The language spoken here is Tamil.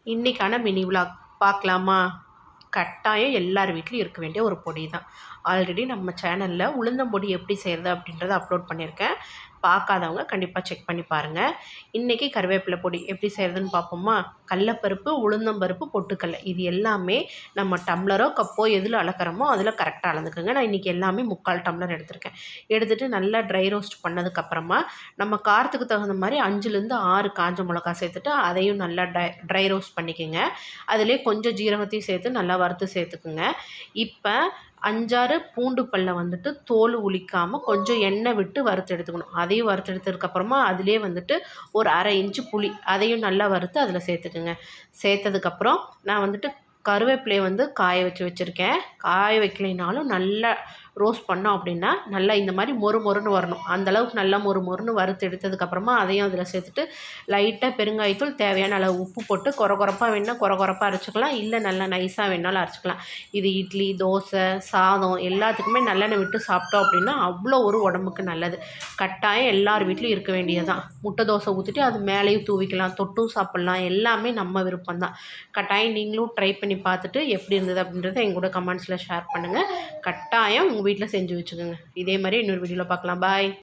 இன்றைக்கான மினி விலாக் பார்க்கலாமா? கட்டாயம் எல்லார் வீட்லையும் இருக்க வேண்டிய ஒரு பொடி தான். ஆல்ரெடி நம்ம சேனலில் உளுந்தம்பொடி எப்படி செய்கிறது அப்படின்றத அப்லோட் பண்ணியிருக்கேன். பார்க்காதவங்க கண்டிப்பாக செக் பண்ணி பாருங்கள். இன்றைக்கி கருவேப்பிலை பொடி எப்படி செய்கிறதுன்னு பார்ப்போமா? கடலப்பருப்பு, உளுந்தம்பருப்பு, பொட்டுக்கடலை இது எல்லாமே நம்ம டம்ளரோ கப்போ எதில் அளக்கிறோமோ அதில் கரெக்டாக அளந்துக்குங்க. நான் இன்றைக்கி எல்லாமே 3/4 டம்ளர் எடுத்திருக்கேன். எடுத்துகிட்டு நல்லா ட்ரை ரோஸ்ட் பண்ணதுக்கப்புறமா நம்ம காரத்துக்கு தகுந்த மாதிரி 5லேருந்து 6 காஞ்ச மிளகா சேர்த்துட்டு அதையும் நல்லா ட்ரை ரோஸ்ட் பண்ணிக்கோங்க. அதிலே கொஞ்சம் ஜீரகத்தையும் சேர்த்து நல்லா வறுத்து சேர்த்துக்குங்க. இப்போ 5, 6 பூண்டு பல்லை வந்துட்டு தோல் உளிக்காமல் கொஞ்சம் எண்ணெய் விட்டு வறுத்து எடுத்துக்கணும். அதையும் வறுத்து எடுத்ததுக்கப்புறமா அதிலே வந்துட்டு ஒரு 1/2 இன்ச்சு புளி அதையும் நல்லா வறுத்து அதில் சேர்த்துக்குங்க. சேர்த்ததுக்கப்புறம் நான் வந்துட்டு கருவேப்பிலையை வந்து காய வச்சுருக்கேன். காய வைக்கலைனாலும் நல்லா ரோஸ்ட் பண்ணோம் அப்படின்னா நல்லா இந்த மாதிரி மொறு மொறுன்னு வரணும். அந்தளவுக்கு நல்லா மொறு மொறுன்னு வறுத்து எடுத்ததுக்கப்புறமா அதையும் அதில் சேர்த்துட்டு லைட்டாக பெருங்காயத்தூள், தேவையான அளவு உப்பு போட்டு கொரகொரப்பாக வேணுன்னா கொரகொரப்பாக அரைச்சிக்கலாம், இல்லை நல்லா நைஸாக வேணாலும் அரைச்சிக்கலாம். இது இட்லி, தோசை, சாதம் எல்லாத்துக்குமே நல்லெண்ணெய் விட்டு சாப்பிட்டோம் அப்படின்னா அவ்வளோ ஒரு உடம்புக்கு நல்லது. கட்டாயம் எல்லார் வீட்லையும் இருக்க வேண்டியதுதான். முட்டை தோசை ஊற்றிட்டு அது மேலேயும் தூவிக்கலாம், தொட்டும் சாப்பிட்லாம். எல்லாமே நம்ம விருப்பம்தான். கட்டாயம் நீங்களும் ட்ரை பண்ணி பார்த்துட்டு எப்படி இருந்தது அப்படின்றத எங்கூட கமெண்ட்ஸில் ஷேர் பண்ணுங்கள். கட்டாயம் உங்கள் வீட்டில் செஞ்சு வச்சுக்கோங்க. இதே மாதிரி இன்னொரு வீடியோவில் பார்க்கலாம். பாய்.